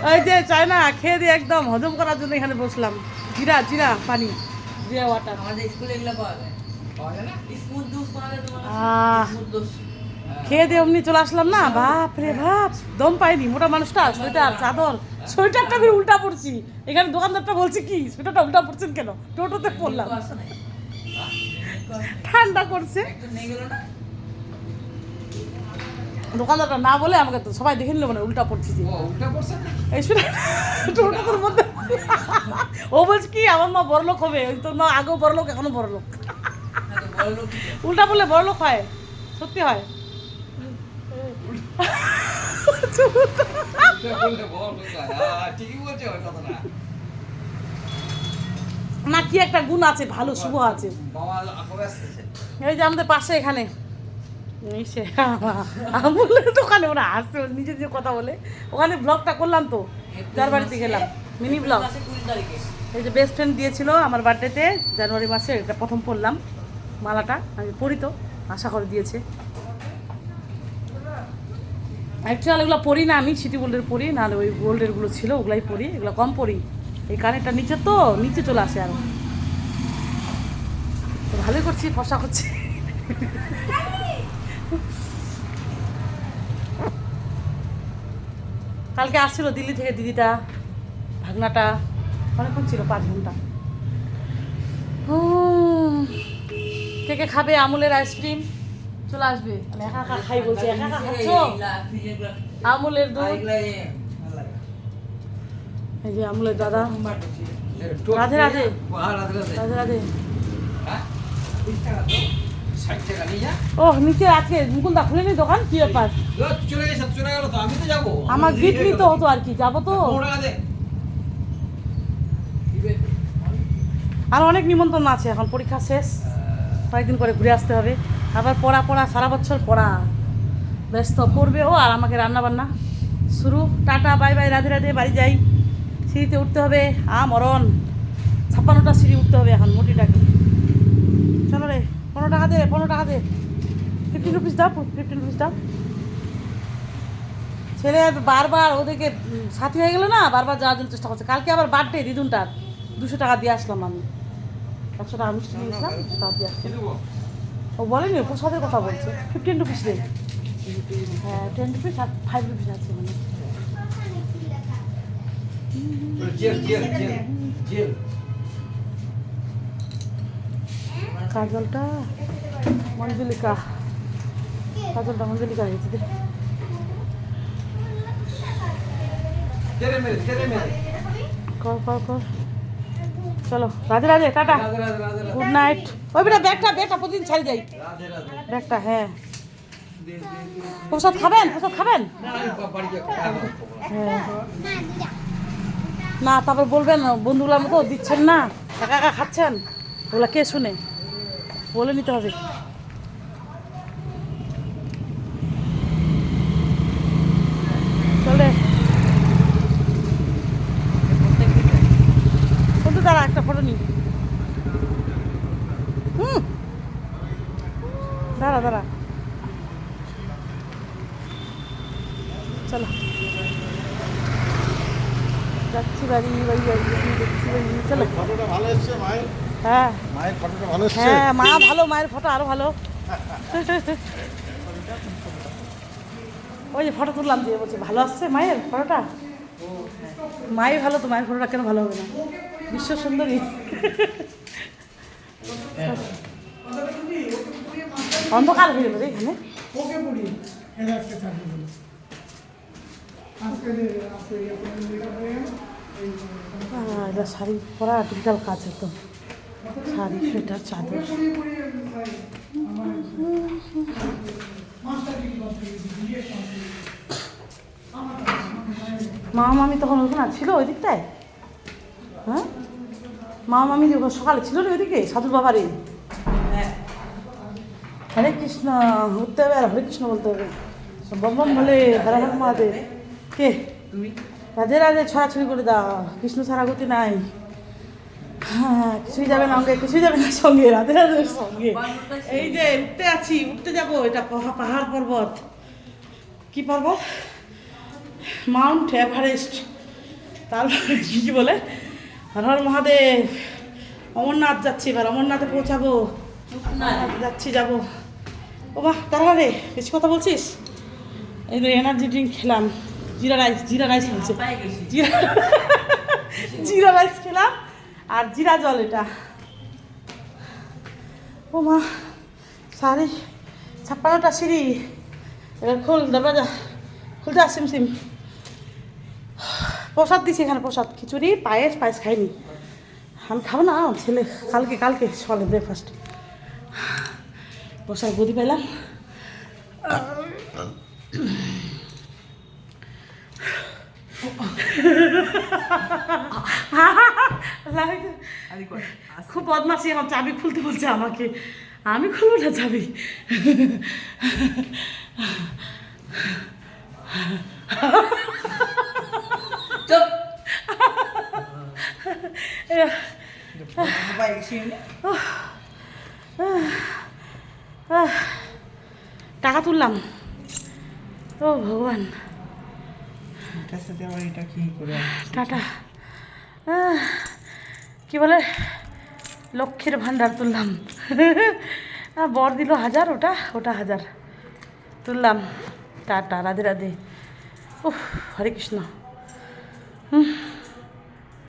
ওই যে চাই না খেয়ে দিয়ে একদম হজম করার জন্য এখানে বসলাম। জিরা জিরা পানি, জিরা ওয়াটার। আমাদের স্কুলে এগুলো পাওয়া যায় না? স্মুথ জুস পাওয়া যায় তোমার কাছে? স্মুথ জুস খেয়ে দিয়ে অমনি চলে আসলাম না, বাপ রে বাপ, দম পাইনি। মোটা মানুষটা, সোয়েটার চাদর, সোয়েটারটা আমি উল্টা পড়ছি। এখানে দোকানদারটা বলছে কি সোয়েটারটা উল্টা পড়ছেন কেন? টোটোতে পড়লাম, ঠান্ডা করছে। একটু নিয়ে গেল না? দোকানদারটা না বলে আমাকে তো সবাই দেখে নিল, মানে উল্টা পড়ছি যে উল্টা পড়ছে না? এই সোয়েটার টোটোর মধ্যে। ও বলছে কি আমার মা বড়লোক হবে, ওই তোর মা আগেও বড়লোক এখনো বড়লোক। উল্টা পড়লে বড়লোক হয়, সত্যি হয়। না কি একটা গুণ আছে, ভালো শুভ আছে। এই যে আমাদের পাশে এখানে আমুলের দোকানে ওরা আসছে, নিজে যে কথা বলে, ওখানে ব্লগটা করলাম তো, যার বাড়িতে গেলাম, মিনি ব্লগ। এই যে বেস্ট ফ্রেন্ড দিয়েছিল আমার বার্থডেতে জানুয়ারি মাসে, এটা প্রথম পড়লাম মালাটা, আমি পড়ি তো, আশা করে দিয়েছে। অ্যাকচুয়ালি এগুলো পড়ি না আমি, সিটি গোল্ডের পড়ি, নাহলে ওই গোল্ডেরগুলো ছিল ওগুলাই পড়ি, এগুলো কম পড়ি। এই কানেরটা নিচে তো, নিচে চলে আসে আরো। ভালোই করছি, ফসা করছি। কালকে আসছিল দিল্লি থেকে দিদিটা, ভাগনাটা, অনেকক্ষণ ছিল, 5 ঘন্টা। কে কে খাবে আমুলের আইসক্রিম? চলে আসবে। আমি একা একা খাই বলছি, একা একা খাচ্ছ? আমুলের দুধ, এই যে আমুলের দাদা। রাধে রাধে রাধে রাধে। ও নিচে আছে, মুকুলদা খুলেনি দোকান, কি ব্যাপার? আমার গিফট নিতে হতো আর কি, যাবো তো। আর অনেক নিমন্ত্রণ আছে, এখন পরীক্ষা শেষ, কয়েকদিন পরে ঘুরে আসতে হবে। আবার পড়া পড়া, সারা বছর পড়া, ব্যস্ত পড়বে ও, আর আমাকে রান্না বান্না শুরু। Tata bye bye, Radhe Radhe, বাড়ি যাই। সিঁড়িতে উঠতে হবে, মরণ, 56টা সিঁড়ি উঠতে হবে এখন মোটিটাকে। চলো রে, 15 টাকা দে, 15 টাকা দে, 15 রুপিস দাও, 15 রুপিস দাও। ছেলে বারবার ওদেরকে সাথী হয়ে গেলো না, বারবার যাওয়ার জন্য চেষ্টা করছে। কালকে আবার বার্থডে দিদুনটার, 200 টাকা দিয়ে আসলাম আমি, 100 টাকা মিষ্টি নিয়েছিলাম, টাকা দিয়ে আসলাম। ও বলেনি প্রসাদের কথা বলছে, 15 রুপিস রে। হ্যাঁ 10 রুপিস আর 5 রুপিস আছে মানে। কাজলটা মঞ্জুলিকা, কাজলটা মঞ্জুলিকা হয়েছে। কর কর কর, চলো Radhe Radhe, tata, good night. ওই বেটা ব্যাগটা প্রতিদিন ছাড়ি যাই ব্যাগটা। হ্যাঁ প্রসাদ খাবেন, প্রসাদ খাবেন? হ্যাঁ না, তারপর বলবেন বন্ধুগুলোর মতো দিচ্ছেন না, একা একা খাচ্ছেন, ওগুলা কে শুনে, বলে নিতে হবে। চলে বন্ধু, দাঁড়া একটা ফটো নি। দাঁড়া দাঁড়া, চলো যাচ্ছি বাড়ি, বাড়ি দেখছি বাড়ি, চলো। ফটোটা ভালো এসছে মায়ের, হ্যাঁ মায়ের ফটোটা ভালো এসছে। হ্যাঁ মা ভালো, মায়ের ফটো আরো ভালো। ওই যে ফটো তুললাম দিয়ে বলছে ভালো আসছে মায়ের ফটোটা। মায়ের ভালো তো, মায়ের ফটোটা কেন ভালো হবে না? বিশ্ব সুন্দরী। অন্ধকার হয়ে গেল রে এখানে। এটা শাড়ি পরা টিপিক্যাল কাজ, একদম শাড়ি, সোয়েটার, চাদর। মামা মামি তখন ওখানে ছিল ওই দিকটায়? হ্যাঁ মামা মামি সকালে ছিল রে ওইদিকে, সাধুর বাবারে। হরে কৃষ্ণ উঠতে হবে আর হরে কৃষ্ণ বলতে হবে, বম বম বলে হরে হরে মহাদেব। কে তুমি? রাধে রাধে, ছড়াছড়ি করে দাও, কৃষ্ণ ছাড়া গতি নাই। হ্যাঁ কিছুই যাবে না সঙ্গে, কিছুই যাবে না সঙ্গে, রাধে রাধের সঙ্গে। এই যে উঠতে আছি, উঠতে যাবো, এটা পাহাড় পর্বত। কি পর্বত? মাউন্ট এভারেস্ট, তারপরে কী বলে হর হর মহাদেব, অমরনাথ যাচ্ছি, এবার অমরনাথে পৌঁছাবো। যাবো। ও বাহ, তাহলে বেশি কথা বলছিস। এই তো এনার্জি ড্রিঙ্ক খেলাম, জিরা রাইস বলছে, জিরা রাইস খেলাম আর জিরা জল এটা। ও মা, 56টা সিঁড়ি, এবার খোল দরজা, খুলতে আসিম সিম। প্রসাদ দিছি এখানে, প্রসাদ খিচুড়ি পায়েস খাইনি, আমি খাবো না, ছেলে কালকে সকালে ব্রেকফাস্ট। প্রসাদ গদি পাইলাম। খুব বদমাসি, এখন চাবি খুলতে বলছে আমাকে, আমি খুলবো না চাবি। টাকা তুললাম, ও ভগবান, টাটা। কি বলে লক্ষ্মীর ভাণ্ডার তুললাম। বর দিল 1000, ওটা 1000 তুললাম। টাটা, রাধে রাধে। উফ, হরে কৃষ্ণ।